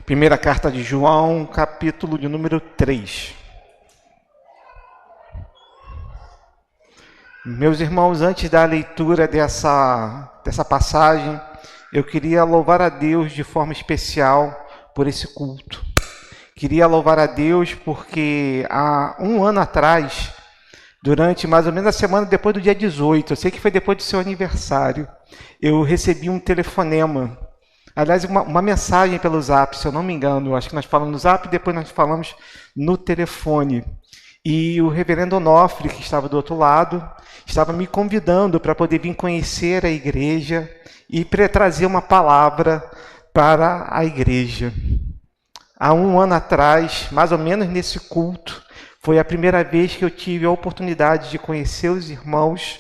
Primeira carta de João, capítulo de número 3. Meus irmãos, antes da leitura dessa passagem, eu queria louvar a Deus de forma especial por esse culto. Queria louvar a Deus porque há um ano atrás, durante mais ou menos a semana depois do dia 18, eu sei que foi depois do seu aniversário, eu recebi um telefonema. Aliás, uma mensagem pelo Zap, se eu não me engano. Acho que nós falamos no Zap e depois nós falamos no telefone. E o reverendo Onofre, que estava do outro lado, estava me convidando para poder vir conhecer a igreja e trazer uma palavra para a igreja. Há um ano atrás, mais ou menos nesse culto, foi a primeira vez que eu tive a oportunidade de conhecer os irmãos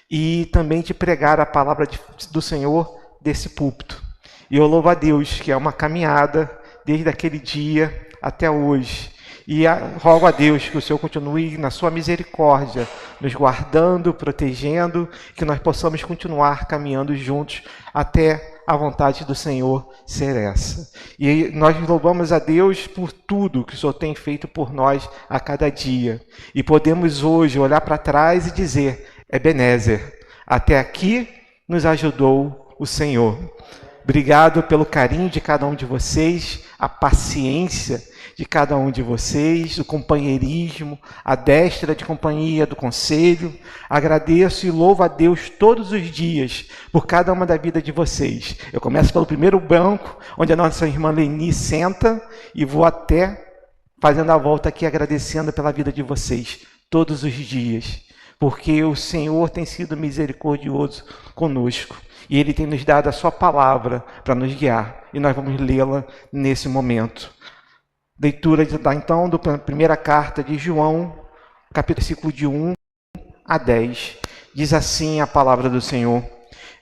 e também de pregar a palavra do Senhor desse púlpito. E eu louvo a Deus, que é uma caminhada desde aquele dia até hoje. E rogo a Deus que o Senhor continue na sua misericórdia, nos guardando, protegendo, que nós possamos continuar caminhando juntos até a vontade do Senhor ser essa. E nós louvamos a Deus por tudo que o Senhor tem feito por nós a cada dia. E podemos hoje olhar para trás e dizer, Ebenezer, até aqui nos ajudou o Senhor. Obrigado pelo carinho de cada um de vocês, a paciência de cada um de vocês, o companheirismo, a destra de companhia do conselho. Agradeço e louvo a Deus todos os dias por cada uma da vida de vocês. Eu começo pelo primeiro banco, onde a nossa irmã Leni senta, e vou até fazendo a volta aqui agradecendo pela vida de vocês todos os dias, porque o Senhor tem sido misericordioso conosco. E Ele tem nos dado a sua palavra para nos guiar. E nós vamos lê-la nesse momento. Leitura, então, da primeira carta de João, capítulo de 1 a 10. Diz assim a palavra do Senhor.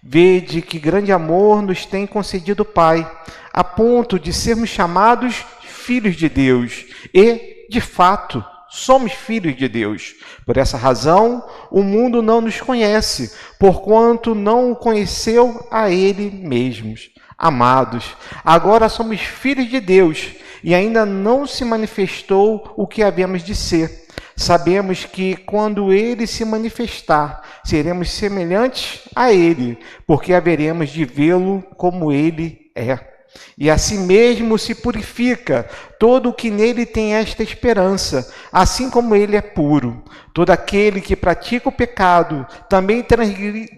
Vede que grande amor nos tem concedido o Pai, a ponto de sermos chamados filhos de Deus. E, de fato, somos filhos de Deus. Por essa razão, o mundo não nos conhece, porquanto não o conheceu a Ele mesmos. Amados, agora somos filhos de Deus, e ainda não se manifestou o que havemos de ser. Sabemos que, quando Ele se manifestar, seremos semelhantes a Ele, porque haveremos de vê-lo como Ele é. E assim mesmo se purifica todo o que nele tem esta esperança, assim como ele é puro. Todo aquele que pratica o pecado também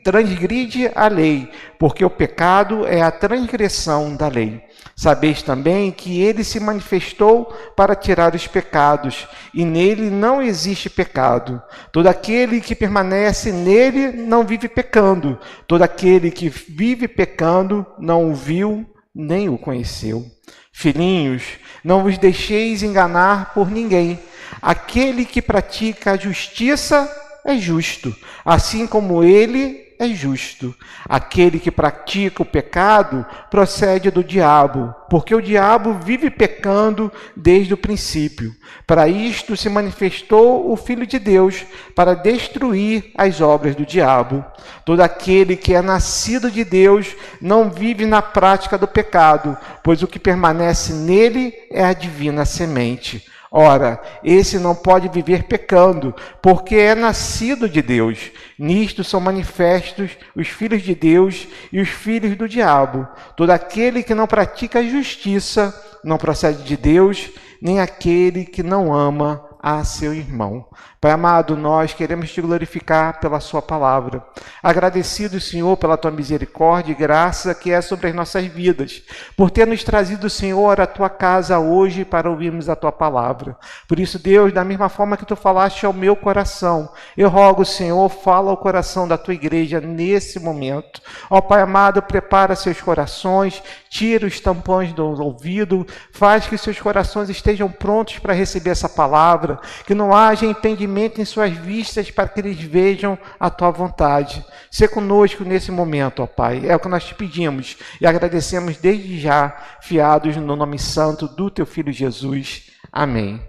transgride a lei, porque o pecado é a transgressão da lei. Sabeis também que ele se manifestou para tirar os pecados, e nele não existe pecado. Todo aquele que permanece nele não vive pecando. Todo aquele que vive pecando não o viu nem o conheceu. Filhinhos, não vos deixeis enganar por ninguém. Aquele que pratica a justiça é justo, assim como ele é justo. Aquele que pratica o pecado procede do diabo, porque o diabo vive pecando desde o princípio. Para isto se manifestou o Filho de Deus, para destruir as obras do diabo. Todo aquele que é nascido de Deus não vive na prática do pecado, pois o que permanece nele é a divina semente. Ora, esse não pode viver pecando, porque é nascido de Deus. Nisto são manifestos os filhos de Deus e os filhos do diabo. Todo aquele que não pratica a justiça não procede de Deus, nem aquele que não ama a seu irmão. Pai amado, nós queremos te glorificar pela sua palavra. Agradecido, Senhor, pela tua misericórdia e graça que é sobre as nossas vidas, por ter nos trazido, Senhor, à tua casa hoje para ouvirmos a tua palavra. Por isso, Deus, da mesma forma que tu falaste ao meu coração, eu rogo, Senhor, fala ao coração da tua igreja nesse momento. Ó Pai amado, prepara seus corações, tira os tampões do ouvido, faz que seus corações estejam prontos para receber essa palavra, que não haja impedimento em suas vistas para que eles vejam a tua vontade. Sê conosco nesse momento, ó Pai. É o que nós te pedimos e agradecemos desde já, fiados no nome santo do teu Filho Jesus. Amém.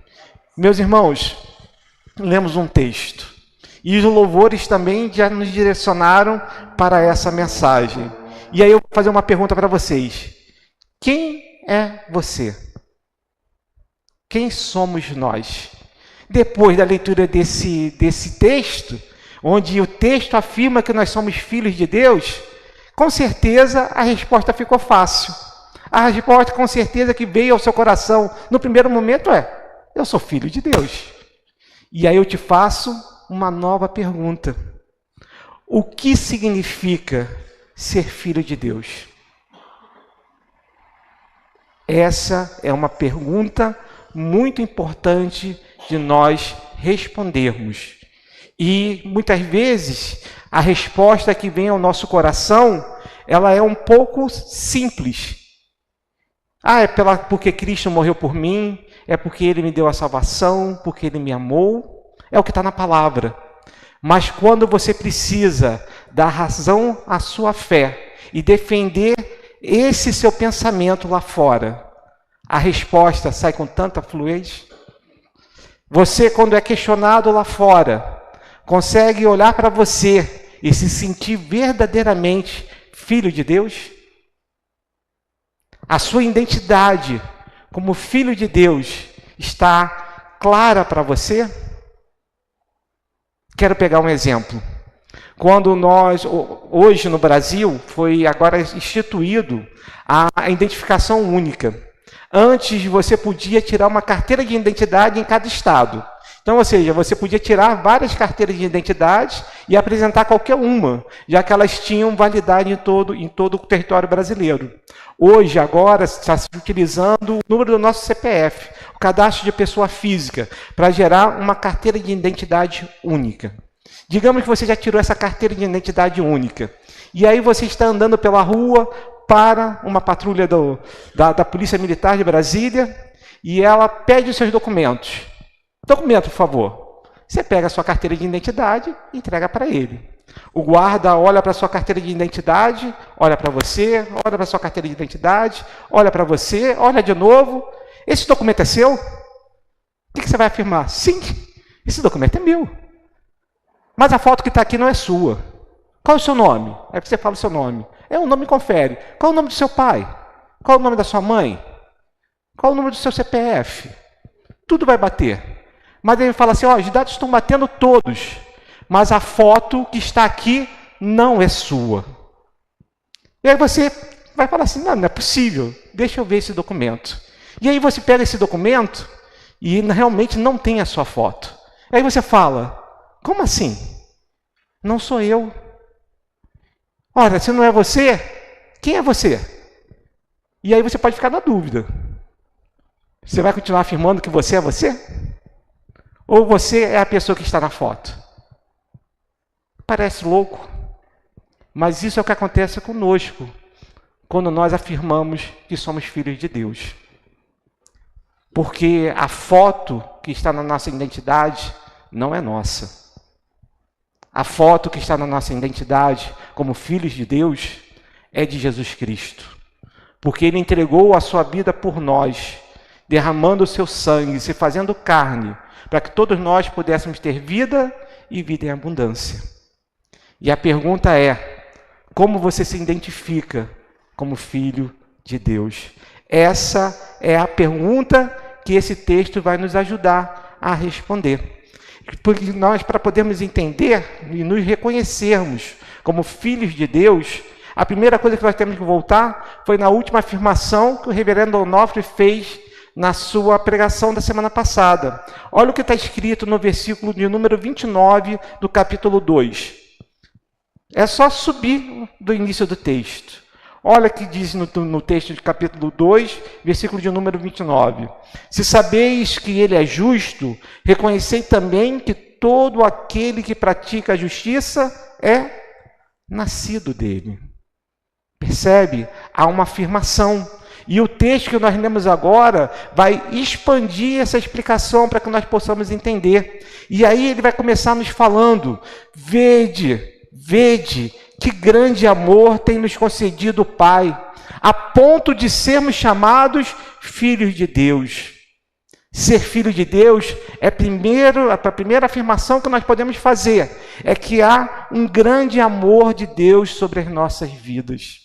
Meus irmãos, lemos um texto e os louvores também já nos direcionaram para essa mensagem. E aí eu vou fazer uma pergunta para vocês. Quem é você? Quem somos nós? Depois da leitura desse texto, onde o texto afirma que nós somos filhos de Deus, com certeza a resposta ficou fácil. A resposta com certeza que veio ao seu coração no primeiro momento é: eu sou filho de Deus. E aí eu te faço uma nova pergunta. O que significa ser filho de Deus? Essa é uma pergunta muito importante de nós respondermos. E muitas vezes a resposta que vem ao nosso coração, ela é um pouco simples. É porque Cristo morreu por mim, é porque Ele me deu a salvação, porque Ele me amou. É o que está na palavra. Mas quando você precisa dar razão à sua fé e defender esse seu pensamento lá fora, a resposta sai com tanta fluidez. Você, quando é questionado lá fora, consegue olhar para você e se sentir verdadeiramente filho de Deus? A sua identidade como filho de Deus está clara para você? Quero pegar um exemplo. Quando hoje no Brasil, foi agora instituído a identificação única. Antes, você podia tirar uma carteira de identidade em cada estado. Então, ou seja, você podia tirar várias carteiras de identidade e apresentar qualquer uma, já que elas tinham validade em todo o território brasileiro. Hoje, agora, está se utilizando o número do nosso CPF, o cadastro de pessoa física, para gerar uma carteira de identidade única. Digamos que você já tirou essa carteira de identidade única. E aí você está andando pela rua para uma patrulha da Polícia Militar de Brasília e ela pede os seus documentos. Documento, por favor. Você pega a sua carteira de identidade e entrega para ele. O guarda olha para a sua carteira de identidade, olha para você, olha para a sua carteira de identidade, olha para você, olha de novo. Esse documento é seu? O que você vai afirmar? Sim, esse documento é meu. Mas a foto que está aqui não é sua. Qual é o seu nome? Aí você fala o seu nome. O nome confere. Qual é o nome do seu pai? Qual é o nome da sua mãe? Qual é o número do seu CPF? Tudo vai bater. Mas ele fala assim, os dados estão batendo todos, mas a foto que está aqui não é sua. E aí você vai falar assim, não é possível, deixa eu ver esse documento. E aí você pega esse documento e realmente não tem a sua foto. Aí você fala, como assim? Não sou eu. Ora, se não é você, quem é você? E aí você pode ficar na dúvida. Você vai continuar afirmando que você é você? Ou você é a pessoa que está na foto? Parece louco, mas isso é o que acontece conosco quando nós afirmamos que somos filhos de Deus. Porque a foto que está na nossa identidade não é nossa. A foto que está na nossa identidade como filhos de Deus é de Jesus Cristo. Porque Ele entregou a sua vida por nós, derramando o seu sangue, se fazendo carne, para que todos nós pudéssemos ter vida e vida em abundância. E a pergunta é, como você se identifica como filho de Deus? Essa é a pergunta que esse texto vai nos ajudar a responder. Porque nós, para podermos entender e nos reconhecermos como filhos de Deus, a primeira coisa que nós temos que voltar foi na última afirmação que o reverendo Onofre fez na sua pregação da semana passada. Olha o que está escrito no versículo de número 29 do capítulo 2. É só subir do início do texto. Olha o que diz no texto de capítulo 2, versículo de número 29. Se sabeis que Ele é justo, reconhecei também que todo aquele que pratica a justiça é nascido dele. Percebe? Há uma afirmação. E o texto que nós lemos agora vai expandir essa explicação para que nós possamos entender. E aí ele vai começar nos falando, vede, que grande amor tem nos concedido o Pai, a ponto de sermos chamados filhos de Deus. Ser filho de Deus a primeira afirmação que nós podemos fazer é que há um grande amor de Deus sobre as nossas vidas.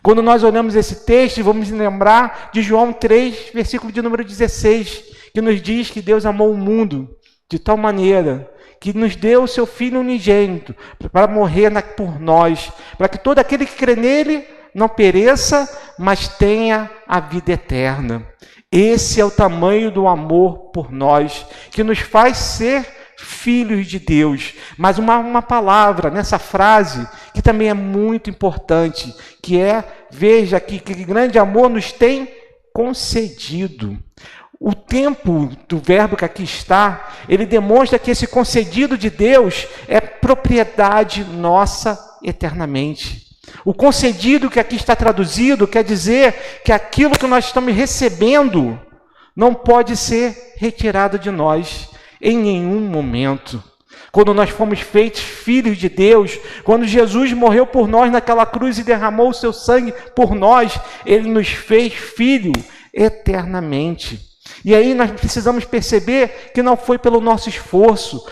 Quando nós olhamos esse texto, vamos lembrar de João 3, versículo de número 16, que nos diz que Deus amou o mundo de tal maneira que nos deu o seu Filho unigênito para morrer por nós, para que todo aquele que crê nele não pereça, mas tenha a vida eterna. Esse é o tamanho do amor por nós, que nos faz ser filhos de Deus. Mas uma palavra nessa frase, que também é muito importante, que é, veja aqui, que grande amor nos tem concedido. O tempo do verbo que aqui está, ele demonstra que esse concedido de Deus é propriedade nossa eternamente. O concedido que aqui está traduzido quer dizer que aquilo que nós estamos recebendo não pode ser retirado de nós em nenhum momento. Quando nós fomos feitos filhos de Deus, quando Jesus morreu por nós naquela cruz e derramou o seu sangue por nós, ele nos fez filho eternamente. E aí nós precisamos perceber que não foi pelo nosso esforço,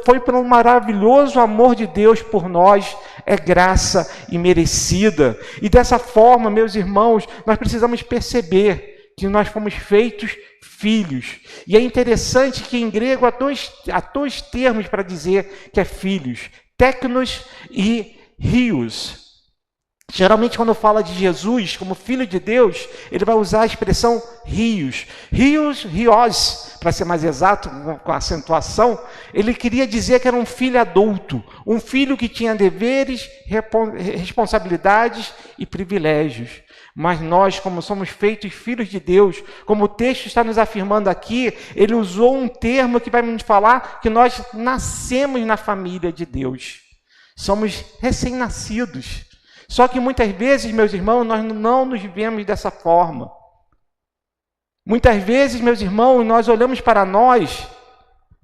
foi pelo maravilhoso amor de Deus por nós, é graça imerecida. E dessa forma, meus irmãos, nós precisamos perceber que nós fomos feitos filhos. E é interessante que em grego há dois termos para dizer que é filhos, teknos e hios. Geralmente, quando fala de Jesus como Filho de Deus, ele vai usar a expressão rios. Rios, para ser mais exato, com a acentuação, ele queria dizer que era um filho adulto, um filho que tinha deveres, responsabilidades e privilégios. Mas nós, como somos feitos filhos de Deus, como o texto está nos afirmando aqui, ele usou um termo que vai nos falar que nós nascemos na família de Deus. Somos recém-nascidos. Só que muitas vezes, meus irmãos, nós não nos vemos dessa forma. Muitas vezes, meus irmãos, nós olhamos para nós,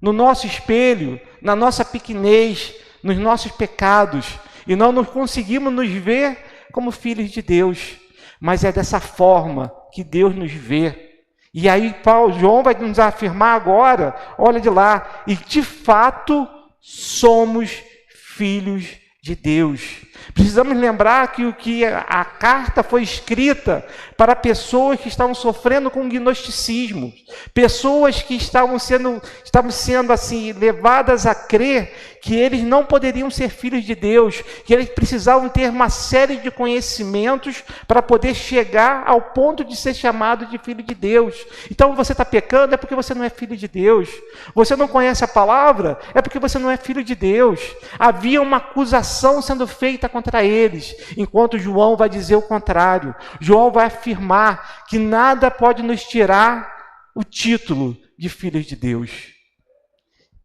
no nosso espelho, na nossa pequenez, nos nossos pecados, e não conseguimos nos ver como filhos de Deus. Mas é dessa forma que Deus nos vê. E aí João vai nos afirmar agora, olha de lá, e de fato somos filhos de Deus. Precisamos lembrar que a carta foi escrita para pessoas que estavam sofrendo com gnosticismo, pessoas que estavam sendo assim levadas a crer que eles não poderiam ser filhos de Deus, que eles precisavam ter uma série de conhecimentos para poder chegar ao ponto de ser chamado de filho de Deus. Então você está pecando é porque você não é filho de Deus. Você não conhece a palavra é porque você não é filho de Deus. Havia uma acusação sendo feita contra eles, enquanto João vai dizer o contrário. João vai afirmar que nada pode nos tirar o título de filhos de Deus.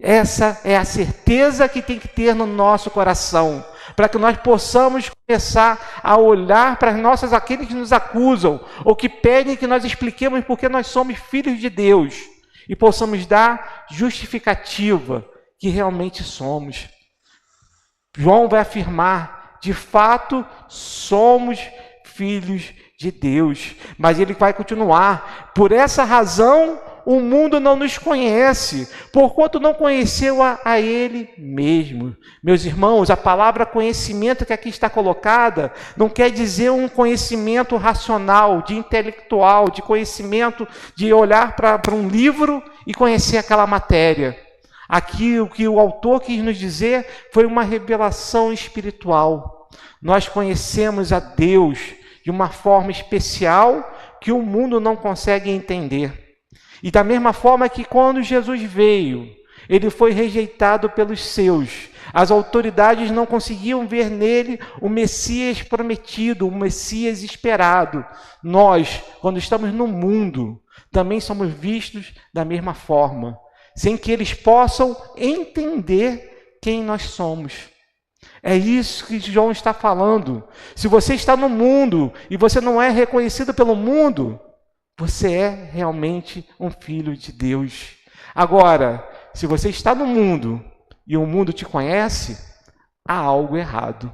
Essa é a certeza que tem que ter no nosso coração, para que nós possamos começar a olhar para aqueles que nos acusam, ou que pedem que nós expliquemos porque nós somos filhos de Deus, e possamos dar justificativa que realmente somos. João vai afirmar, de fato, somos filhos de Deus, mas ele vai continuar, por essa razão, o mundo não nos conhece, porquanto não conheceu a ele mesmo. Meus irmãos, a palavra conhecimento que aqui está colocada não quer dizer um conhecimento racional, de intelectual, de conhecimento de olhar para um livro e conhecer aquela matéria. Aqui o que o autor quis nos dizer foi uma revelação espiritual. Nós conhecemos a Deus de uma forma especial que o mundo não consegue entender. E da mesma forma que quando Jesus veio, ele foi rejeitado pelos seus. As autoridades não conseguiam ver nele o Messias prometido, o Messias esperado. Nós, quando estamos no mundo, também somos vistos da mesma forma, sem que eles possam entender quem nós somos. É isso que João está falando. Se você está no mundo e você não é reconhecido pelo mundo, você é realmente um filho de Deus. Agora, se você está no mundo e o mundo te conhece, há algo errado.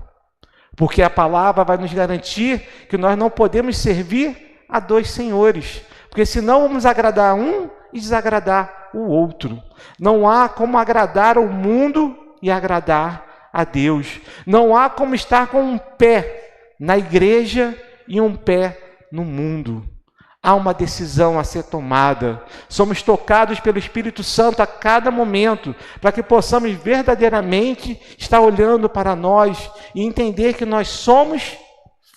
Porque a palavra vai nos garantir que nós não podemos servir a dois senhores. Porque senão vamos agradar um e desagradar o outro. Não há como agradar o mundo e agradar a Deus. Não há como estar com um pé na igreja e um pé no mundo. Há uma decisão a ser tomada. Somos tocados pelo Espírito Santo a cada momento, para que possamos verdadeiramente estar olhando para nós e entender que nós somos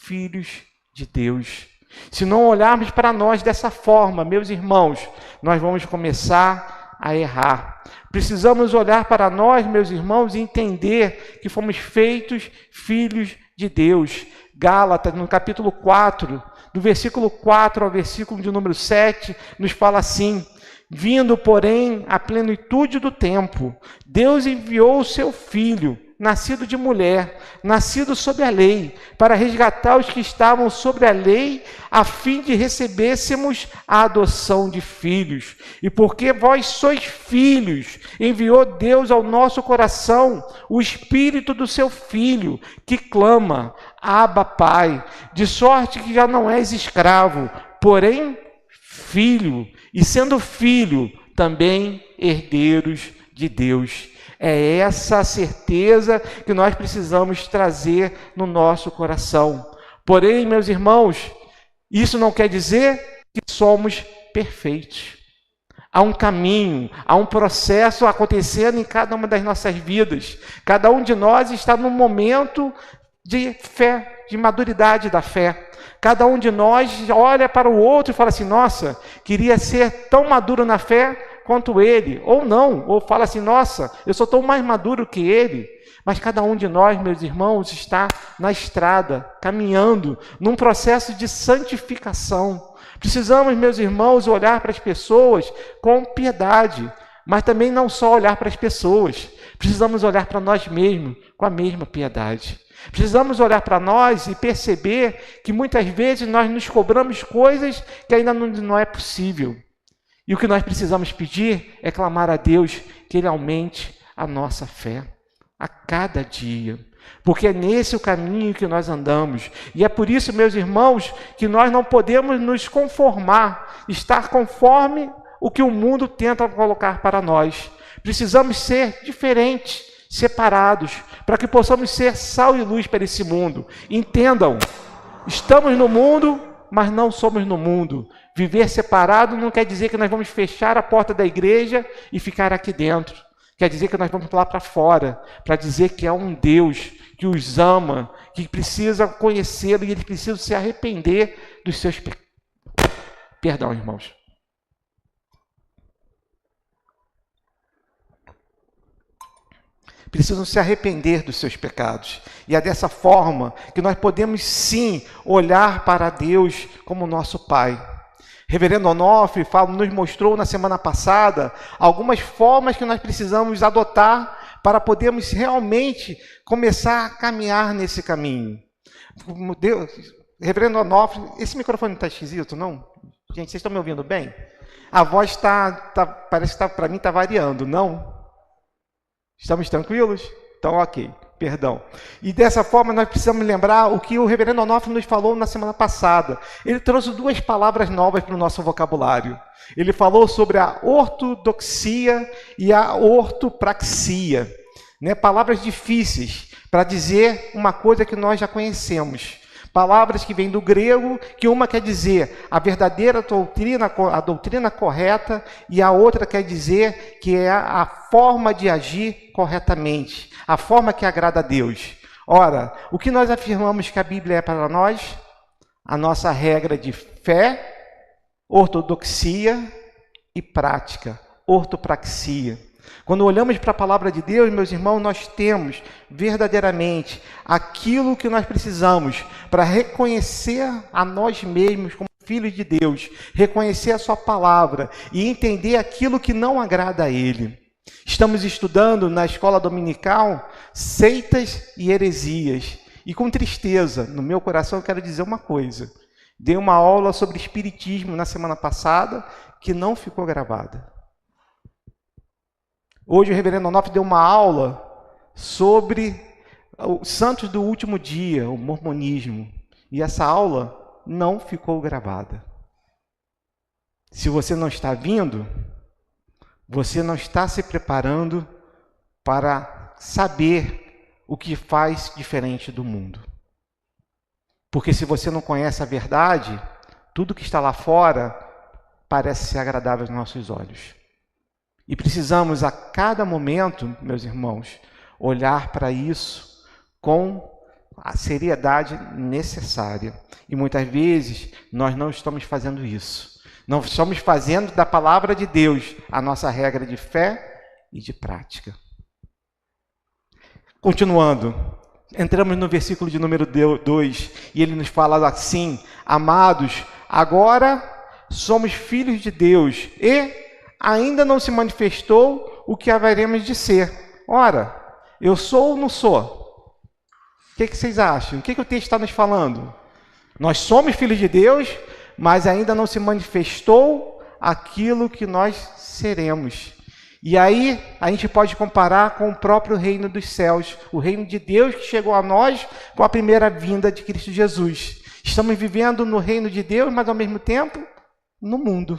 filhos de Deus. Se não olharmos para nós dessa forma, meus irmãos, nós vamos começar a errar. Precisamos olhar para nós, meus irmãos, e entender que fomos feitos filhos de Deus. Gálatas, no capítulo 4, do versículo 4 ao versículo de número 7, nos fala assim: vindo, porém, à plenitude do tempo, Deus enviou o seu Filho, nascido de mulher, nascido sob a lei, para resgatar os que estavam sobre a lei, a fim de recebêssemos a adoção de filhos. E porque vós sois filhos, enviou Deus ao nosso coração o Espírito do seu Filho, que clama: Abba, Pai, de sorte que já não és escravo, porém filho, e sendo filho, também herdeiros de Deus. É essa a certeza que nós precisamos trazer no nosso coração. Porém, meus irmãos, isso não quer dizer que somos perfeitos. Há um caminho, há um processo acontecendo em cada uma das nossas vidas. Cada um de nós está num momento de fé, de maturidade da fé. Cada um de nós olha para o outro e fala assim: nossa, queria ser tão maduro na fé quanto ele, ou não, ou fala assim: nossa, eu sou tão mais maduro que ele. Mas cada um de nós, meus irmãos, está na estrada, caminhando, num processo de santificação. Precisamos, meus irmãos, olhar para as pessoas com piedade, mas também não só olhar para as pessoas, precisamos olhar para nós mesmos com a mesma piedade. Precisamos olhar para nós e perceber que muitas vezes nós nos cobramos coisas que ainda não é possível. E o que nós precisamos pedir é clamar a Deus que Ele aumente a nossa fé a cada dia. Porque é nesse o caminho que nós andamos. E é por isso, meus irmãos, que nós não podemos nos conformar, estar conforme o que o mundo tenta colocar para nós. Precisamos ser diferentes, separados, para que possamos ser sal e luz para esse mundo. Entendam, estamos no mundo, mas não somos no mundo. Viver separado não quer dizer que nós vamos fechar a porta da igreja e ficar aqui dentro. Quer dizer que nós vamos lá para fora, para dizer que há um Deus que os ama, que precisa conhecê-lo e ele precisa se arrepender dos seus pecados. Perdão, irmãos. Precisam se arrepender dos seus pecados. E é dessa forma que nós podemos sim olhar para Deus como nosso Pai. Reverendo Onofre nos mostrou na semana passada algumas formas que nós precisamos adotar para podermos realmente começar a caminhar nesse caminho. Reverendo Onofre, esse microfone não está esquisito, não? Gente, vocês estão me ouvindo bem? A voz parece que para mim está variando, não? Estamos tranquilos? Então, ok, perdão. E dessa forma nós precisamos lembrar o que o reverendo Onofre nos falou na semana passada. Ele trouxe duas palavras novas para o nosso vocabulário. Ele falou sobre a ortodoxia e a ortopraxia, né? Palavras difíceis para dizer uma coisa que nós já conhecemos. Palavras que vêm do grego, que uma quer dizer a verdadeira doutrina, a doutrina correta, e a outra quer dizer que é a forma de agir corretamente, a forma que agrada a Deus. Ora, o que nós afirmamos que a Bíblia é para nós? A nossa regra de fé, ortodoxia e prática, ortopraxia. Quando olhamos para a palavra de Deus, meus irmãos, nós temos verdadeiramente aquilo que nós precisamos para reconhecer a nós mesmos como filhos de Deus, reconhecer a sua palavra e entender aquilo que não agrada a Ele. Estamos estudando na escola dominical seitas e heresias. E com tristeza, no meu coração, eu quero dizer uma coisa. Dei uma aula sobre espiritismo na semana passada que não ficou gravada. Hoje o reverendo Onofre deu uma aula sobre os santos do último dia, o mormonismo. E essa aula não ficou gravada. Se você não está vindo, você não está se preparando para saber o que faz diferente do mundo. Porque se você não conhece a verdade, tudo que está lá fora parece ser agradável aos nossos olhos. E precisamos a cada momento, meus irmãos, olhar para isso com a seriedade necessária. E muitas vezes nós não estamos fazendo isso. Não estamos fazendo da palavra de Deus a nossa regra de fé e de prática. Continuando, entramos no versículo de número 2 e ele nos fala assim: amados, agora somos filhos de Deus e ainda não se manifestou o que haveremos de ser. Ora, eu sou ou não sou? O que vocês acham? O que o texto está nos falando? Nós somos filhos de Deus, mas ainda não se manifestou aquilo que nós seremos. E aí a gente pode comparar com o próprio reino dos céus, o reino de Deus que chegou a nós com a primeira vinda de Cristo Jesus. Estamos vivendo no reino de Deus, mas ao mesmo tempo no mundo.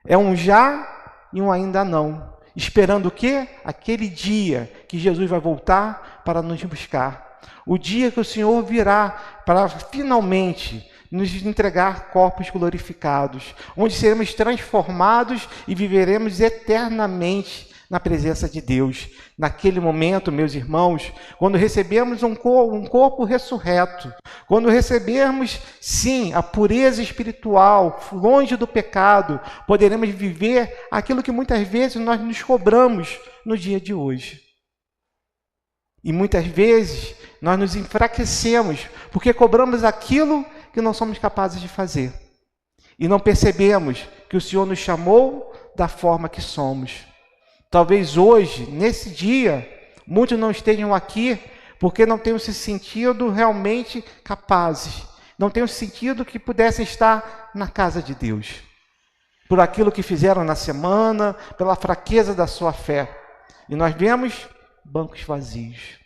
É um já e um ainda não. Esperando o quê? Aquele dia que Jesus vai voltar para nos buscar. O dia que o Senhor virá para finalmente nos entregar corpos glorificados, onde seremos transformados e viveremos eternamente na presença de Deus. Naquele momento, meus irmãos, quando recebemos um corpo ressurreto, quando recebermos, sim, a pureza espiritual, longe do pecado, poderemos viver aquilo que muitas vezes nós nos cobramos no dia de hoje. E muitas vezes nós nos enfraquecemos porque cobramos aquilo que não somos capazes de fazer. E não percebemos que o Senhor nos chamou da forma que somos. Talvez hoje, nesse dia, muitos não estejam aqui porque não tenham se sentido realmente capazes. Não tenham sentido que pudessem estar na casa de Deus. Por aquilo que fizeram na semana, pela fraqueza da sua fé. E nós vemos bancos vazios.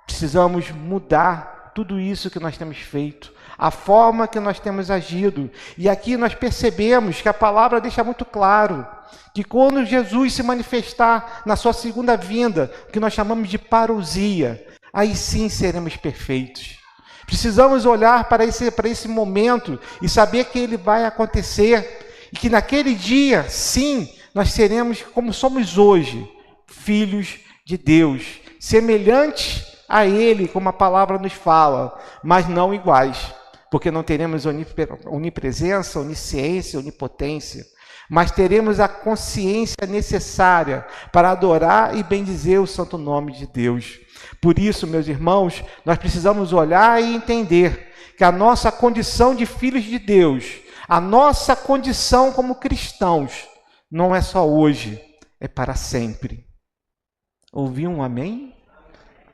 Precisamos mudar tudo isso que nós temos feito, a forma que nós temos agido. E aqui nós percebemos que a palavra deixa muito claro que quando Jesus se manifestar na sua segunda vinda, que nós chamamos de parousia, aí sim seremos perfeitos. Precisamos olhar para esse momento e saber que ele vai acontecer e que naquele dia, sim, nós seremos como somos hoje, filhos de Deus, semelhantes a Ele, como a palavra nos fala, mas não iguais, porque não teremos onipresença, onisciência, onipotência, mas teremos a consciência necessária para adorar e bendizer o santo nome de Deus. Por isso, meus irmãos, nós precisamos olhar e entender que a nossa condição de filhos de Deus, a nossa condição como cristãos, não é só hoje, é para sempre. Ouviu um amém?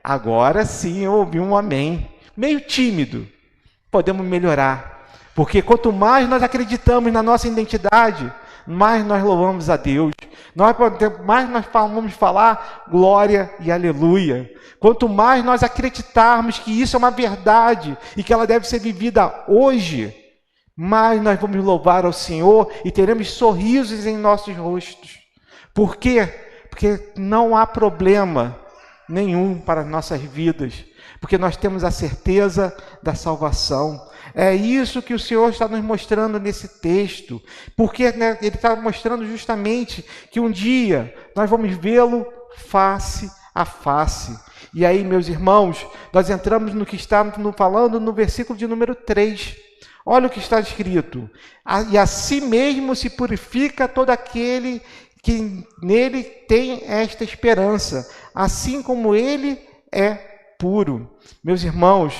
Agora sim eu ouvi um amém. Meio tímido. Podemos melhorar. Porque quanto mais nós acreditamos na nossa identidade, mais nós louvamos a Deus. Mais nós vamos falar glória e aleluia. Quanto mais nós acreditarmos que isso é uma verdade e que ela deve ser vivida hoje, mais nós vamos louvar ao Senhor e teremos sorrisos em nossos rostos. Por quê? Porque não há problema nenhum para as nossas vidas, porque nós temos a certeza da salvação. É isso que o Senhor está nos mostrando nesse texto, porque Ele está mostrando justamente que um dia nós vamos vê-lo face a face. E aí, meus irmãos, nós entramos no que está falando no versículo de número 3. Olha o que está escrito: e assim mesmo se purifica todo aquele que nele tem esta esperança, assim como ele é puro. Meus irmãos,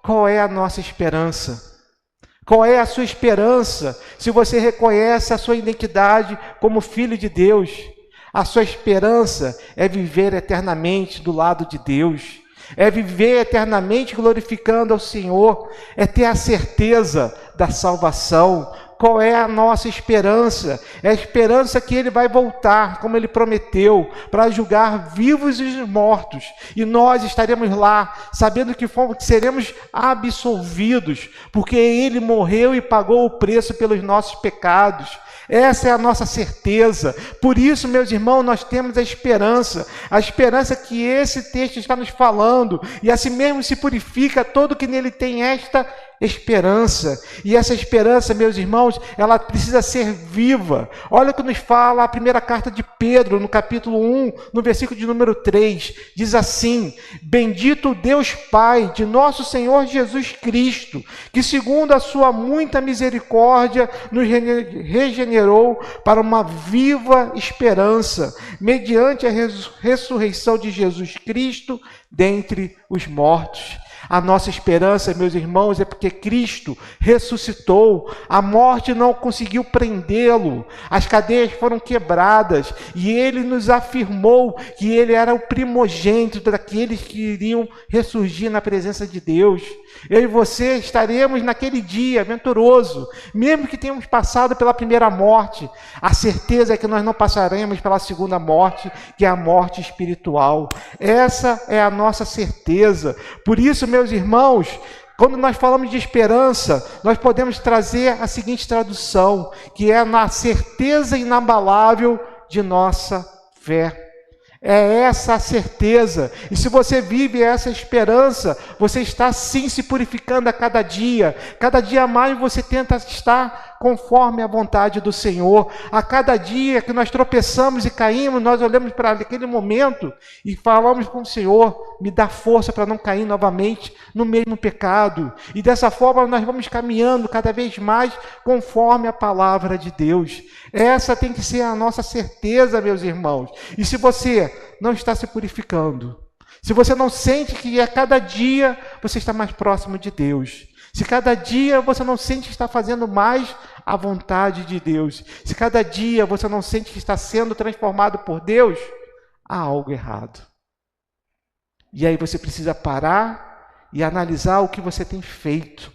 qual é a nossa esperança? Qual é a sua esperança se você reconhece a sua identidade como filho de Deus? A sua esperança é viver eternamente do lado de Deus, é viver eternamente glorificando ao Senhor, é ter a certeza da salvação. qual é a nossa esperança? É a esperança que ele vai voltar, como ele prometeu, para julgar vivos e os mortos. E nós estaremos lá, sabendo que seremos absolvidos, porque ele morreu e pagou o preço pelos nossos pecados. Essa é a nossa certeza. Por isso, meus irmãos, nós temos a esperança que esse texto está nos falando, e assim mesmo se purifica todo que nele tem esta esperança. E essa esperança, meus irmãos, ela precisa ser viva. Olha o que nos fala a primeira carta de Pedro, no capítulo 1, no versículo de número 3, diz assim: bendito o Deus Pai de nosso Senhor Jesus Cristo, que segundo a sua muita misericórdia nos regenerou para uma viva esperança, mediante a ressurreição de Jesus Cristo dentre os mortos. A nossa esperança, meus irmãos, é porque Cristo ressuscitou, a morte não conseguiu prendê-lo, as cadeias foram quebradas, e ele nos afirmou que ele era o primogênito daqueles que iriam ressurgir na presença de Deus. Eu e você estaremos naquele dia venturoso, mesmo que tenhamos passado pela primeira morte, a certeza é que nós não passaremos pela segunda morte, que é a morte espiritual. Essa é a nossa certeza. Por isso, meus irmãos, quando nós falamos de esperança, nós podemos trazer a seguinte tradução, que é na certeza inabalável de nossa fé. É essa a certeza. E se você vive essa esperança, você está sim se purificando a cada dia. Cada dia mais você tenta estar conforme a vontade do Senhor. A cada dia que nós tropeçamos e caímos, nós olhamos para aquele momento e falamos com o Senhor: me dá força para não cair novamente no mesmo pecado. E dessa forma nós vamos caminhando cada vez mais conforme a palavra de Deus. Essa tem que ser a nossa certeza, meus irmãos. E se você não está se purificando, se você não sente que a cada dia você está mais próximo de Deus, se cada dia você não sente que está fazendo mais a vontade de Deus, se cada dia você não sente que está sendo transformado por Deus, há algo errado. E aí você precisa parar e analisar o que você tem feito.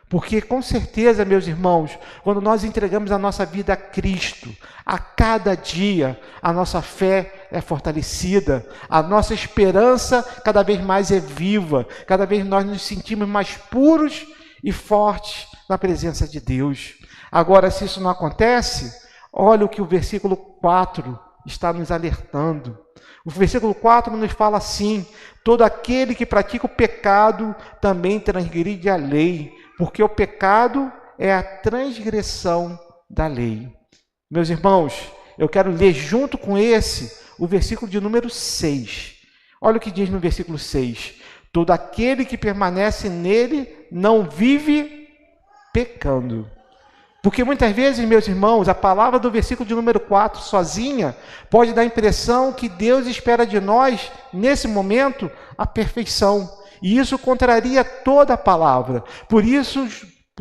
Porque com certeza, meus irmãos, quando nós entregamos a nossa vida a Cristo, a cada dia a nossa fé é fortalecida, a nossa esperança cada vez mais é viva, cada vez nós nos sentimos mais puros e fortes na presença de Deus. Agora, se isso não acontece, olha o que o versículo 4 está nos alertando. O versículo 4 nos fala assim: todo aquele que pratica o pecado também transgride a lei, porque o pecado é a transgressão da lei. Meus irmãos, eu quero ler junto com o versículo de número 6. Olha o que diz no versículo 6. Todo aquele que permanece nele não vive pecando. Porque muitas vezes, meus irmãos, a palavra do versículo de número 4 sozinha pode dar a impressão que Deus espera de nós, nesse momento, a perfeição. E isso contraria toda a palavra. Por isso,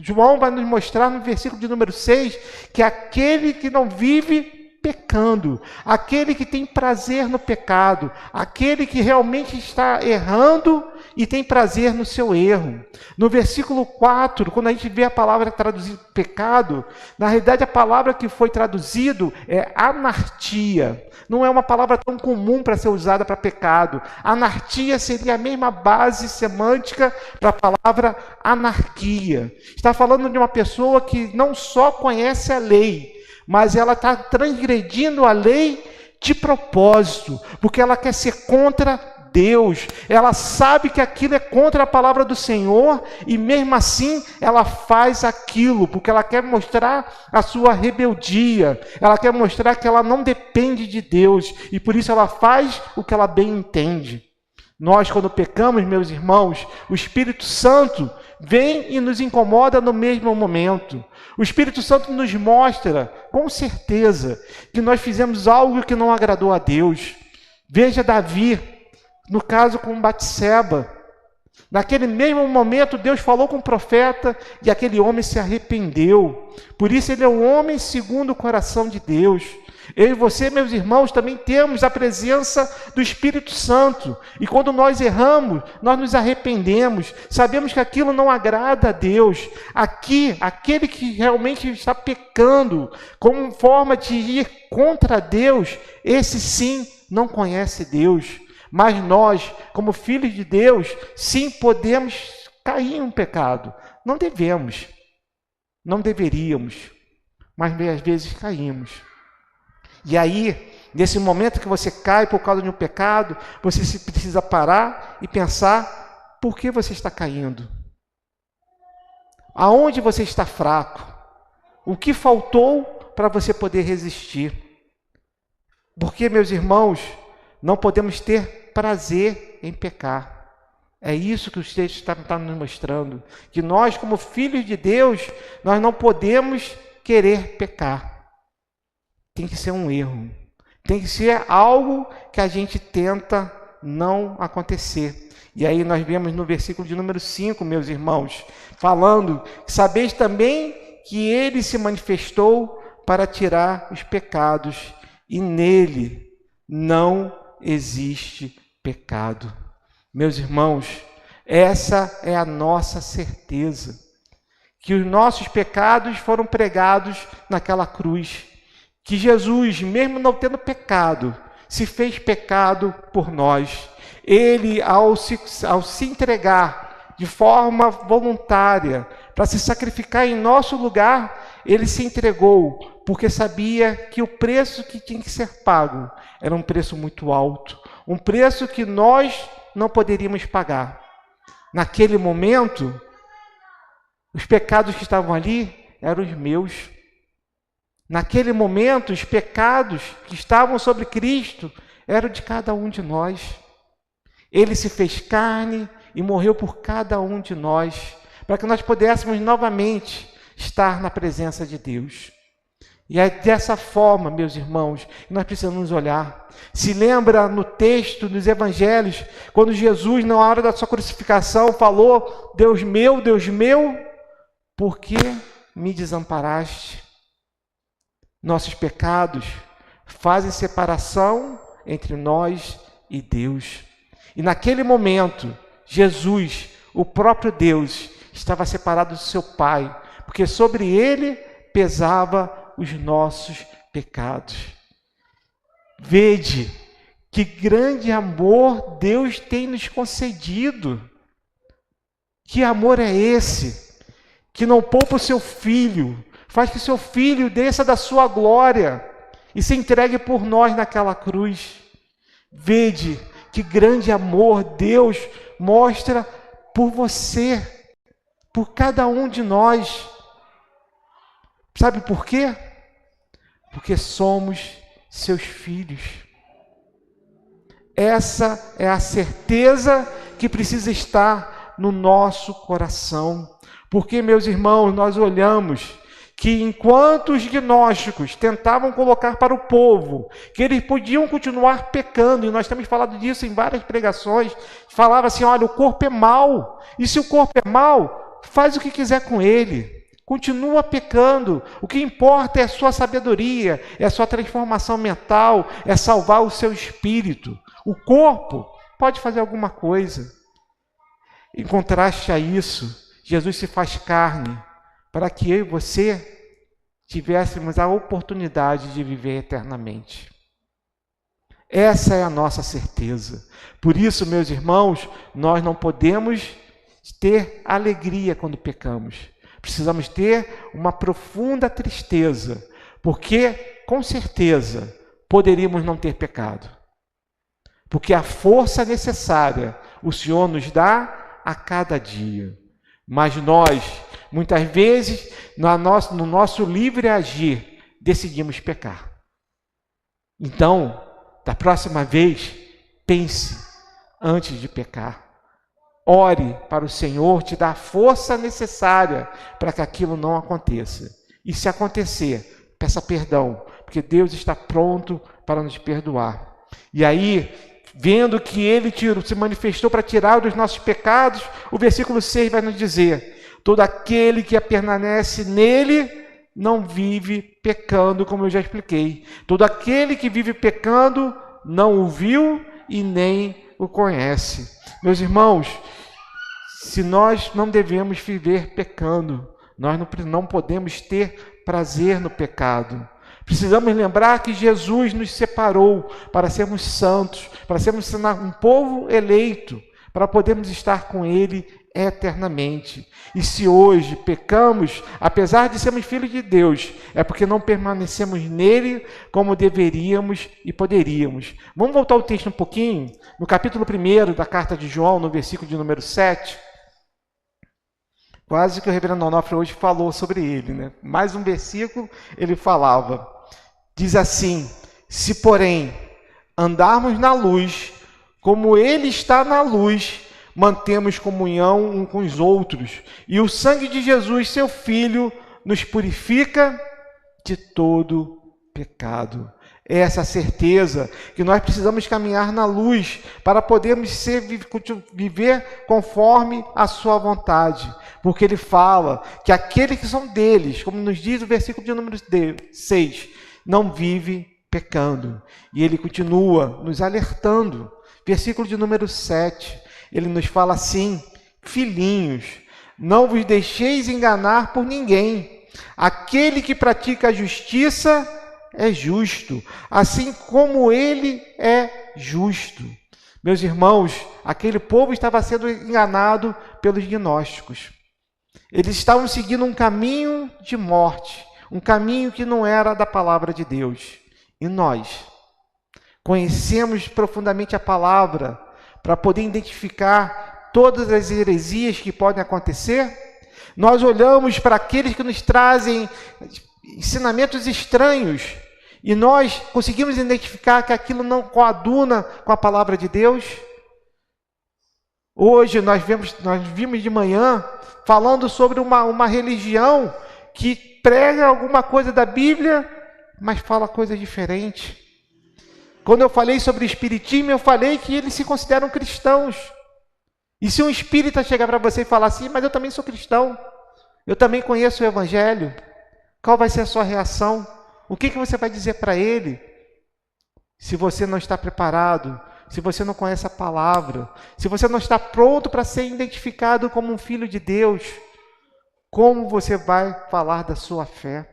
João vai nos mostrar no versículo de número 6 que aquele que não vive pecando, aquele que tem prazer no pecado, aquele que realmente está errando e tem prazer no seu erro. No versículo 4, quando a gente vê a palavra traduzida pecado, na realidade a palavra que foi traduzido é anartia. Não é uma palavra tão comum para ser usada para pecado. Anartia seria a mesma base semântica para a palavra anarquia. Está falando de uma pessoa que não só conhece a lei, mas ela está transgredindo a lei de propósito, porque ela quer ser contra Deus. Ela sabe que aquilo é contra a palavra do Senhor e mesmo assim ela faz aquilo, porque ela quer mostrar a sua rebeldia, ela quer mostrar que ela não depende de Deus e por isso ela faz o que ela bem entende. Nós, quando pecamos, meus irmãos, o Espírito Santo vem e nos incomoda no mesmo momento. O Espírito Santo nos mostra, com certeza, que nós fizemos algo que não agradou a Deus. Veja Davi, no caso com Batseba. Naquele mesmo momento, Deus falou com o profeta e aquele homem se arrependeu. Por isso ele é um homem segundo o coração de Deus. Eu e você, meus irmãos, também temos a presença do Espírito Santo. E quando nós erramos, nós nos arrependemos. Sabemos que aquilo não agrada a Deus. Aqui, aquele que realmente está pecando, como forma de ir contra Deus, esse sim não conhece Deus. Mas nós, como filhos de Deus, sim podemos cair em um pecado. Não devemos, não deveríamos, mas às vezes caímos. E aí, nesse momento que você cai por causa de um pecado, você precisa parar e pensar por que você está caindo. Aonde você está fraco? O que faltou para você poder resistir? Porque, meus irmãos, não podemos ter prazer em pecar. É isso que o texto está nos mostrando. Que nós, como filhos de Deus, nós não podemos querer pecar. Tem que ser um erro. Tem que ser algo que a gente tenta não acontecer. E aí nós vemos no versículo de número 5, meus irmãos, falando: sabeis também que ele se manifestou para tirar os pecados, e nele não existe pecado. Meus irmãos, essa é a nossa certeza, que os nossos pecados foram pregados naquela cruz, que Jesus, mesmo não tendo pecado, se fez pecado por nós. Ele, ao se entregar de forma voluntária, para se sacrificar em nosso lugar, ele se entregou, porque sabia que o preço que tinha que ser pago era um preço muito alto, um preço que nós não poderíamos pagar. Naquele momento, os pecados que estavam ali eram os meus. Naquele momento, os pecados que estavam sobre Cristo eram de cada um de nós. Ele se fez carne e morreu por cada um de nós, para que nós pudéssemos novamente estar na presença de Deus. E é dessa forma, meus irmãos, que nós precisamos olhar. Se lembra no texto dos evangelhos, quando Jesus, na hora da sua crucificação, falou: Deus meu, por que me desamparaste? Nossos pecados fazem separação entre nós e Deus. E naquele momento, Jesus, o próprio Deus, estava separado do seu Pai, porque sobre ele pesava os nossos pecados. Vede que grande amor Deus tem nos concedido. Que amor é esse? Que não poupa o seu Filho, faz que o seu Filho desça da sua glória e se entregue por nós naquela cruz. Vede que grande amor Deus mostra por você, por cada um de nós. Sabe por quê? Porque somos seus filhos. Essa é a certeza que precisa estar no nosso coração. Porque, meus irmãos, nós olhamos que enquanto os gnósticos tentavam colocar para o povo que eles podiam continuar pecando, e nós temos falado disso em várias pregações, falava assim: olha, o corpo é mau, e se o corpo é mau, faz o que quiser com ele, continua pecando, o que importa é a sua sabedoria, é a sua transformação mental, é salvar o seu espírito. O corpo pode fazer alguma coisa. Em contraste a isso, Jesus se faz carne para que eu e você tivéssemos a oportunidade de viver eternamente. Essa é a nossa certeza. Por isso, meus irmãos, nós não podemos ter alegria quando pecamos. Precisamos ter uma profunda tristeza, porque, com certeza, poderíamos não ter pecado. Porque a força necessária o Senhor nos dá a cada dia. Mas nós, muitas vezes, no nosso livre agir, decidimos pecar. Então, da próxima vez, pense antes de pecar. Ore para o Senhor te dar a força necessária para que aquilo não aconteça. E se acontecer, peça perdão, porque Deus está pronto para nos perdoar. E aí, vendo que Ele se manifestou para tirar dos nossos pecados, o versículo 6 vai nos dizer: todo aquele que permanece nele não vive pecando, como eu já expliquei. Todo aquele que vive pecando não o viu e nem o conhece. Meus irmãos, se nós não devemos viver pecando, nós não podemos ter prazer no pecado. Precisamos lembrar que Jesus nos separou para sermos santos, para sermos um povo eleito, para podermos estar com Ele eternamente. E se hoje pecamos, apesar de sermos filhos de Deus, é porque não permanecemos nele como deveríamos e poderíamos. Vamos voltar ao texto um pouquinho, no capítulo 1 da carta de João, no versículo de número 7. Quase que o reverendo Onofre hoje falou sobre ele, né? Mais um versículo ele falava. Diz assim: se porém andarmos na luz, como ele está na luz, mantemos comunhão uns com os outros, e o sangue de Jesus, seu Filho, nos purifica de todo pecado. É essa certeza que nós precisamos caminhar na luz para podermos viver conforme a sua vontade. Porque ele fala que aqueles que são deles, como nos diz o versículo de número 6, não vive pecando. E ele continua nos alertando. Versículo de número 7, ele nos fala assim: filhinhos, não vos deixeis enganar por ninguém. Aquele que pratica a justiça é justo, assim como ele é justo. Meus irmãos, aquele povo estava sendo enganado pelos gnósticos. Eles estavam seguindo um caminho de morte, um caminho que não era da palavra de Deus. E nós conhecemos profundamente a palavra para poder identificar todas as heresias que podem acontecer. Nós olhamos para aqueles que nos trazem ensinamentos estranhos e nós conseguimos identificar que aquilo não coaduna com a palavra de Deus. Hoje nós vimos de manhã falando sobre uma religião que prega alguma coisa da Bíblia, mas fala coisa diferente. Quando eu falei sobre espiritismo, eu falei que eles se consideram cristãos. E se um espírita chegar para você e falar assim: mas eu também sou cristão, eu também conheço o Evangelho, qual vai ser a sua reação? O que você vai dizer para ele? Se você não está preparado, se você não conhece a palavra, se você não está pronto para ser identificado como um filho de Deus, como você vai falar da sua fé?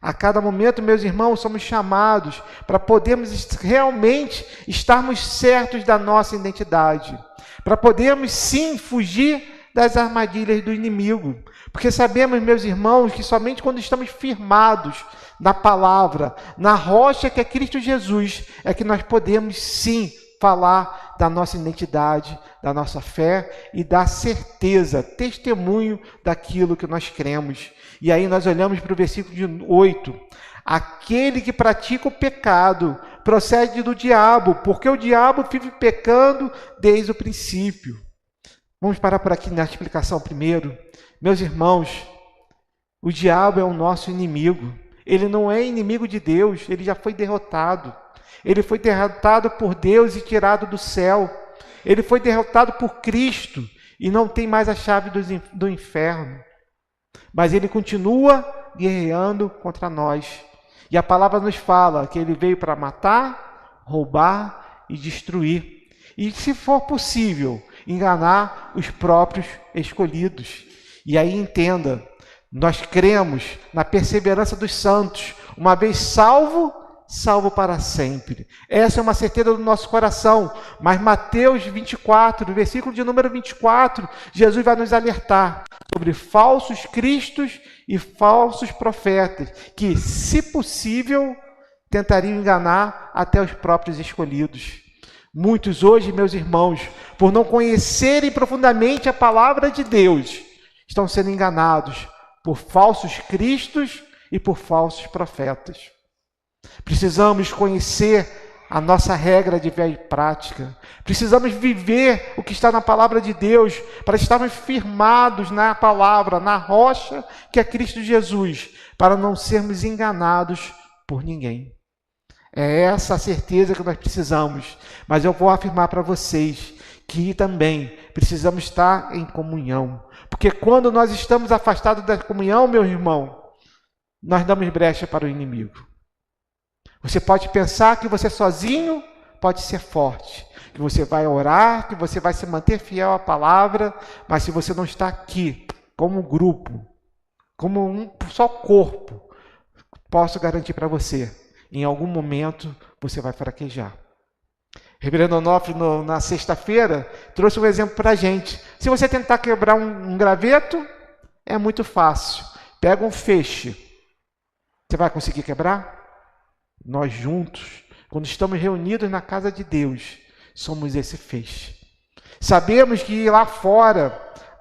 A cada momento, meus irmãos, somos chamados para podermos realmente estarmos certos da nossa identidade, para podermos sim fugir das armadilhas do inimigo, porque sabemos, meus irmãos, que somente quando estamos firmados na palavra, na rocha que é Cristo Jesus, é que nós podemos sim falar da nossa identidade, da nossa fé e da certeza, testemunho daquilo que nós cremos. E aí nós olhamos para o versículo de 8. Aquele que pratica o pecado procede do diabo, porque o diabo vive pecando desde o princípio. Vamos parar por aqui na explicação primeiro. Meus irmãos, o diabo é o nosso inimigo. Ele não é inimigo de Deus, ele já foi derrotado. Ele foi derrotado por Deus e tirado do céu. Ele foi derrotado por Cristo e não tem mais a chave do inferno. Mas ele continua guerreando contra nós. E a palavra nos fala que ele veio para matar, roubar e destruir. E, se for possível, enganar os próprios escolhidos. E aí entenda, nós cremos na perseverança dos santos. Uma vez salvo para sempre. Essa é uma certeza do nosso coração. Mas Mateus 24, versículo de número 24, Jesus vai nos alertar sobre falsos cristos e falsos profetas, que, se possível, tentariam enganar até os próprios escolhidos. Muitos hoje, meus irmãos, por não conhecerem profundamente a palavra de Deus, estão sendo enganados por falsos cristos e por falsos profetas. Precisamos conhecer a nossa regra de fé e prática. Precisamos viver o que está na palavra de Deus para estarmos firmados na palavra, na rocha que é Cristo Jesus, para não sermos enganados por ninguém. É essa a certeza que nós precisamos. Mas eu vou afirmar para vocês que também precisamos estar em comunhão. Porque quando nós estamos afastados da comunhão, meu irmão, nós damos brecha para o inimigo. Você pode pensar que você sozinho pode ser forte, que você vai orar, que você vai se manter fiel à palavra, mas se você não está aqui, como grupo, como um só corpo, posso garantir para você, em algum momento você vai fraquejar. Reverendo Onofre, na sexta-feira, trouxe um exemplo para a gente. Se você tentar quebrar um graveto, é muito fácil. Pega um feixe. Você vai conseguir quebrar? Nós juntos, quando estamos reunidos na casa de Deus, somos esse feixe. Sabemos que lá fora,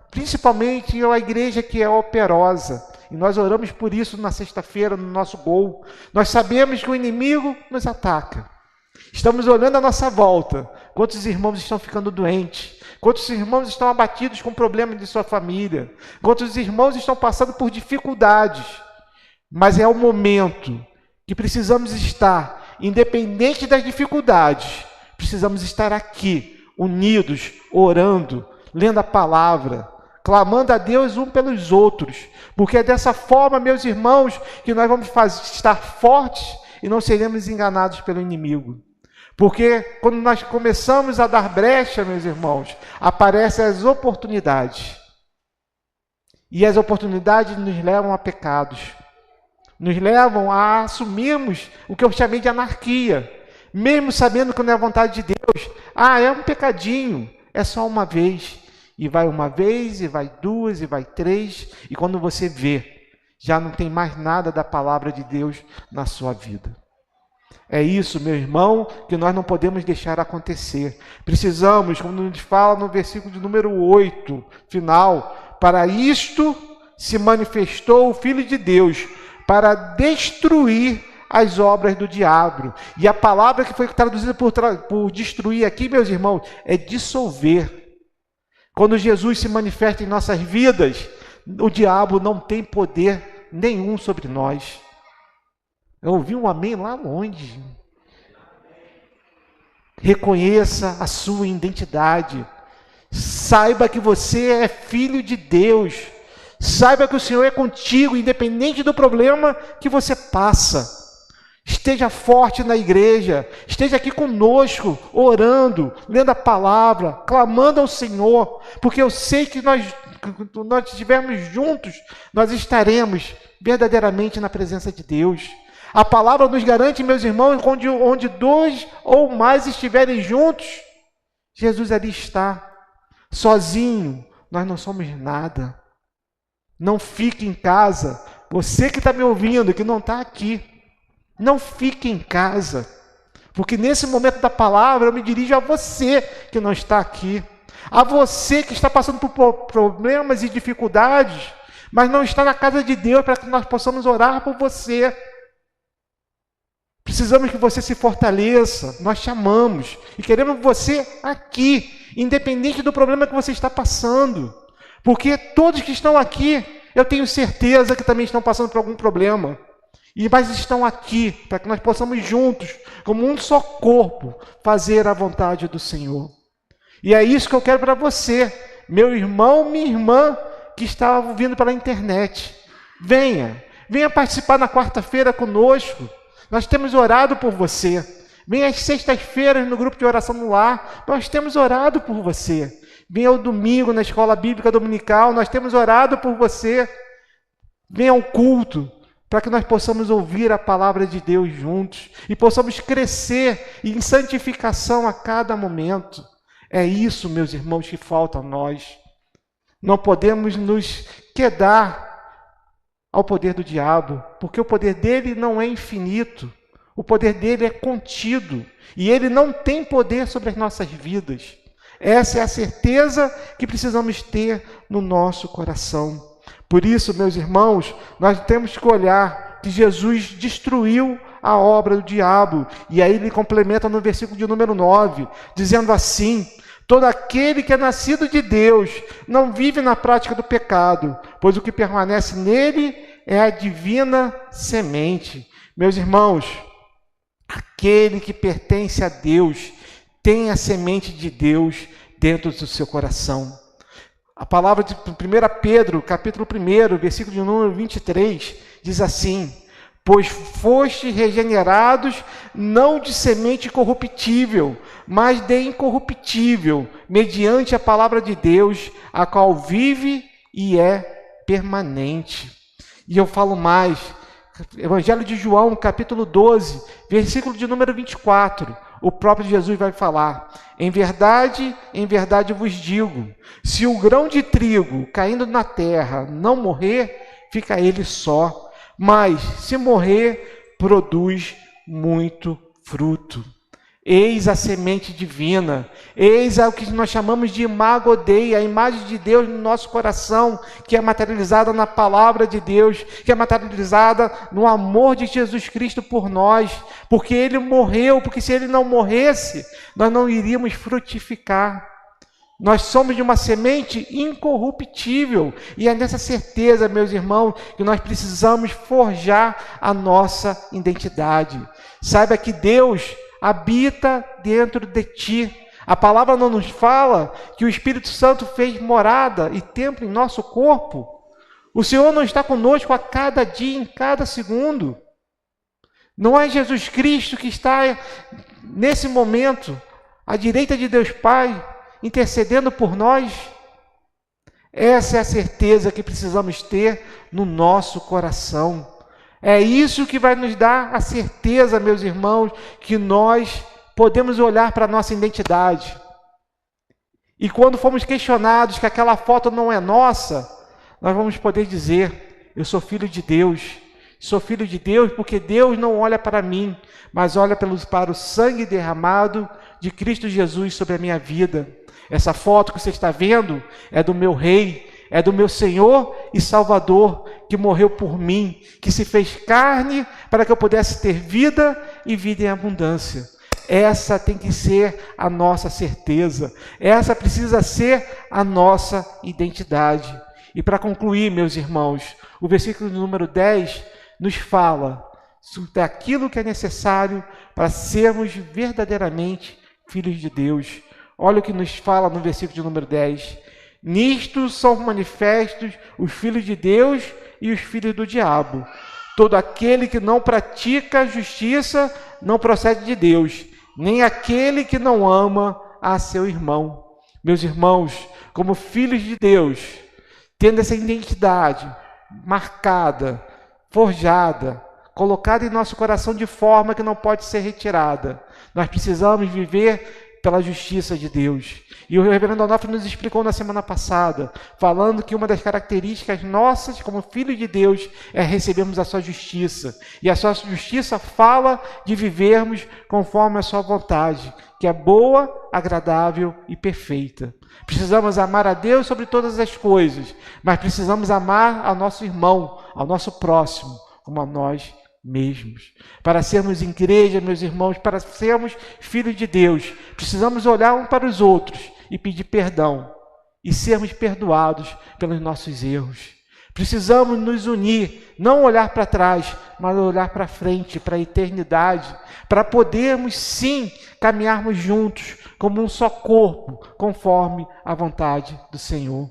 principalmente a igreja que é operosa, e nós oramos por isso na sexta-feira, no nosso gol, nós sabemos que o inimigo nos ataca. Estamos olhando à nossa volta, quantos irmãos estão ficando doentes, quantos irmãos estão abatidos com problemas de sua família, quantos irmãos estão passando por dificuldades, mas é o momento que precisamos estar, independente das dificuldades, precisamos estar aqui, unidos, orando, lendo a palavra, clamando a Deus um pelos outros, porque é dessa forma, meus irmãos, que nós vamos estar fortes e não seremos enganados pelo inimigo. Porque quando nós começamos a dar brecha, meus irmãos, aparecem as oportunidades. E as oportunidades nos levam a pecados. Nos levam a assumirmos o que eu chamei de anarquia. Mesmo sabendo que não é a vontade de Deus. É um pecadinho, é só uma vez. E vai uma vez, e vai duas, e vai três. E quando você vê, já não tem mais nada da palavra de Deus na sua vida. É isso, meu irmão, que nós não podemos deixar acontecer. Precisamos, como nos fala no versículo de número 8, final, para isto se manifestou o Filho de Deus, para destruir as obras do diabo. E a palavra que foi traduzida por destruir aqui, meus irmãos, é dissolver. Quando Jesus se manifesta em nossas vidas, o diabo não tem poder nenhum sobre nós. Eu ouvi um amém lá longe. Reconheça a sua identidade. Saiba que você é filho de Deus. Saiba que o Senhor é contigo, independente do problema que você passa. Esteja forte na igreja. Esteja aqui conosco, orando, lendo a palavra, clamando ao Senhor. Porque eu sei que nós estivermos juntos, nós estaremos verdadeiramente na presença de Deus. A palavra nos garante, meus irmãos, onde dois ou mais estiverem juntos, Jesus ali está. Sozinho, nós não somos nada. Não fique em casa. Você que está me ouvindo, que não está aqui, não fique em casa. Porque nesse momento da palavra, eu me dirijo a você que não está aqui. A você que está passando por problemas e dificuldades, mas não está na casa de Deus para que nós possamos orar por você. Precisamos que você se fortaleça, nós te amamos e queremos você aqui, independente do problema que você está passando. Porque todos que estão aqui, eu tenho certeza que também estão passando por algum problema. Mas estão aqui para que nós possamos juntos, como um só corpo, fazer a vontade do Senhor. E é isso que eu quero para você, meu irmão, minha irmã, que está ouvindo pela internet. Venha participar na quarta-feira conosco. Nós temos orado por você. Venha às sextas-feiras no grupo de oração no lar. Nós temos orado por você. Venha ao domingo na escola bíblica dominical. Nós temos orado por você. Venha ao culto para que nós possamos ouvir a palavra de Deus juntos e possamos crescer em santificação a cada momento. É isso, meus irmãos, que falta a nós. Não podemos nos quedar ao poder do diabo, porque o poder dele não é infinito, o poder dele é contido, e ele não tem poder sobre as nossas vidas. Essa é a certeza que precisamos ter no nosso coração. Por isso, meus irmãos, nós temos que olhar que Jesus destruiu a obra do diabo, e aí ele complementa no versículo de número 9, dizendo assim: todo aquele que é nascido de Deus não vive na prática do pecado, pois o que permanece nele é a divina semente. Meus irmãos, aquele que pertence a Deus tem a semente de Deus dentro do seu coração. A palavra de 1 Pedro, capítulo 1, versículo de número 23, diz assim: pois fostes regenerados, não de semente corruptível, mas de incorruptível, mediante a palavra de Deus, a qual vive e é permanente. E eu falo mais, Evangelho de João, capítulo 12, versículo de número 24, o próprio Jesus vai falar: em verdade vos digo, se o grão de trigo caindo na terra não morrer, fica ele só, mas se morrer, produz muito fruto. Eis a semente divina, eis o que nós chamamos de imago Dei, a imagem de Deus no nosso coração, que é materializada na palavra de Deus, que é materializada no amor de Jesus Cristo por nós, porque Ele morreu, porque se Ele não morresse, nós não iríamos frutificar. Nós somos de uma semente incorruptível, e é nessa certeza, meus irmãos, que nós precisamos forjar a nossa identidade. Saiba que Deus habita dentro de ti. A palavra não nos fala que o Espírito Santo fez morada e templo em nosso corpo. O Senhor não está conosco a cada dia, em cada segundo. Não é Jesus Cristo que está nesse momento à direita de Deus Pai, intercedendo por nós? Essa é a certeza que precisamos ter no nosso coração. É isso que vai nos dar a certeza, meus irmãos, que nós podemos olhar para a nossa identidade. E quando formos questionados que aquela foto não é nossa, nós vamos poder dizer: eu sou filho de Deus. Sou filho de Deus porque Deus não olha para mim, mas olha para o sangue derramado de Cristo Jesus sobre a minha vida. Essa foto que você está vendo é do meu Rei, é do meu Senhor e Salvador, que morreu por mim, que se fez carne para que eu pudesse ter vida e vida em abundância. Essa tem que ser a nossa certeza, essa precisa ser a nossa identidade. E para concluir, meus irmãos, o versículo número 10 nos fala sobre aquilo que é necessário para sermos verdadeiramente filhos de Deus. Olha o que nos fala no versículo de número 10. Nisto são manifestos os filhos de Deus e os filhos do diabo. Todo aquele que não pratica a justiça não procede de Deus, nem aquele que não ama a seu irmão. Meus irmãos, como filhos de Deus, tendo essa identidade marcada, forjada, colocada em nosso coração de forma que não pode ser retirada, nós precisamos viver pela justiça de Deus. E o reverendo Onofre nos explicou na semana passada, falando que uma das características nossas como filhos de Deus é recebermos a sua justiça. E a sua justiça fala de vivermos conforme a sua vontade, que é boa, agradável e perfeita. Precisamos amar a Deus sobre todas as coisas, mas precisamos amar ao nosso irmão, ao nosso próximo, como a nós mesmos. Para sermos igreja, meus irmãos, para sermos filhos de Deus, precisamos olhar uns para os outros e pedir perdão e sermos perdoados pelos nossos erros. Precisamos nos unir, não olhar para trás, mas olhar para frente, para a eternidade, para podermos sim caminharmos juntos como um só corpo, conforme a vontade do Senhor.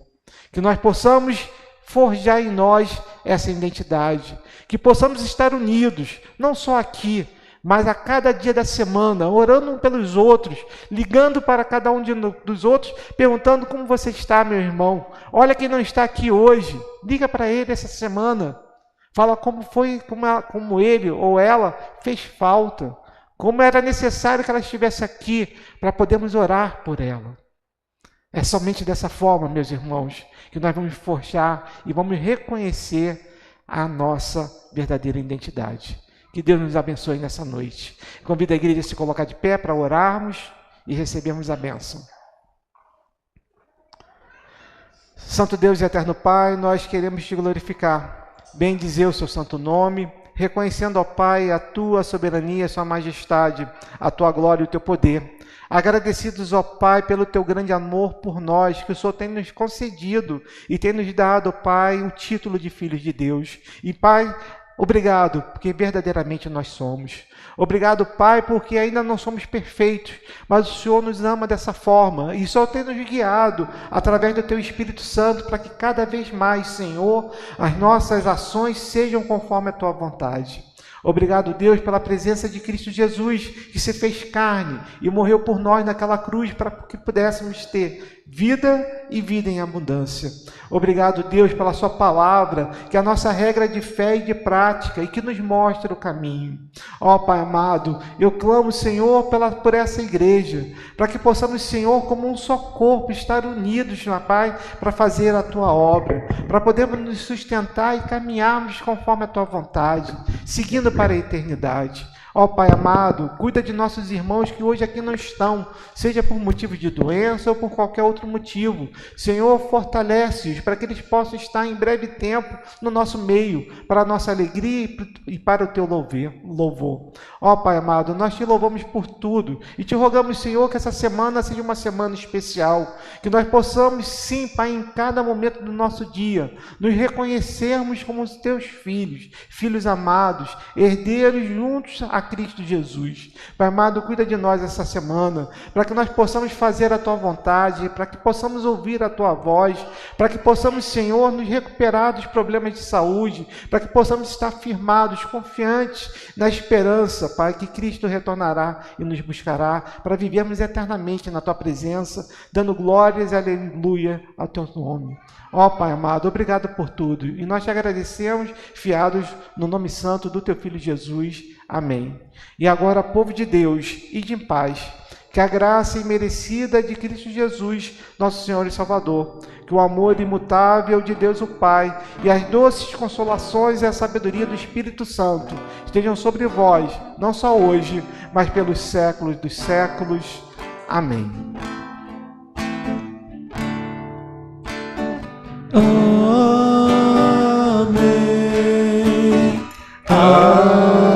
Que nós possamos forjar em nós essa identidade, que possamos estar unidos, não só aqui, mas a cada dia da semana, orando um pelos outros, ligando para cada um dos outros, perguntando como você está, meu irmão. Olha quem não está aqui hoje, liga para ele essa semana, fala como foi, como ele ou ela fez falta, como era necessário que ela estivesse aqui para podermos orar por ela. É somente dessa forma, meus irmãos, que nós vamos forjar e vamos reconhecer a nossa verdadeira identidade. Que Deus nos abençoe nessa noite. Convido a igreja a se colocar de pé para orarmos e recebermos a bênção. Santo Deus e eterno Pai, nós queremos te glorificar, bendizer o seu santo nome, reconhecendo, ó Pai, a tua soberania, a sua majestade, a tua glória e o teu poder. Agradecidos, ó Pai, pelo teu grande amor por nós, que o Senhor tem nos concedido e tem nos dado, ó Pai, o título de filhos de Deus. E, Pai, Obrigado, porque verdadeiramente nós somos. Obrigado, Pai, porque ainda não somos perfeitos, mas o Senhor nos ama dessa forma e só tem nos guiado através do Teu Espírito Santo para que cada vez mais, Senhor, as nossas ações sejam conforme a Tua vontade. Obrigado, Deus, pela presença de Cristo Jesus, que se fez carne e morreu por nós naquela cruz para que pudéssemos ter vida e vida em abundância. Obrigado, Deus, pela sua palavra, que é a nossa regra de fé e de prática e que nos mostra o caminho. Ó Pai amado, eu clamo, Senhor, por essa igreja, para que possamos, Senhor, como um só corpo, estar unidos, meu Pai, para fazer a Tua obra, para podermos nos sustentar e caminharmos conforme a Tua vontade, seguindo para a eternidade. Ó Pai amado, cuida de nossos irmãos que hoje aqui não estão, seja por motivo de doença ou por qualquer outro motivo. Senhor, fortalece-os para que eles possam estar em breve tempo no nosso meio, para a nossa alegria e para o Teu louvor. Ó Pai amado, nós Te louvamos por tudo e Te rogamos, Senhor, que essa semana seja uma semana especial, que nós possamos, sim, Pai, em cada momento do nosso dia, nos reconhecermos como os Teus filhos, filhos amados, herdeiros juntos a Cristo Jesus. Pai amado, cuida de nós essa semana, para que nós possamos fazer a Tua vontade, para que possamos ouvir a Tua voz, para que possamos, Senhor, nos recuperar dos problemas de saúde, para que possamos estar firmados, confiantes na esperança, Pai, que Cristo retornará e nos buscará, para vivermos eternamente na Tua presença, dando glórias e aleluia ao Teu nome. Ó Pai amado, obrigado por tudo, e nós Te agradecemos, fiados no nome santo do Teu Filho Jesus. Amém. E agora, povo de Deus, ide em paz, que a graça imerecida de Cristo Jesus, nosso Senhor e Salvador, que o amor imutável de Deus o Pai e as doces consolações e a sabedoria do Espírito Santo estejam sobre vós, não só hoje, mas pelos séculos dos séculos. Amém. Amém. Amém.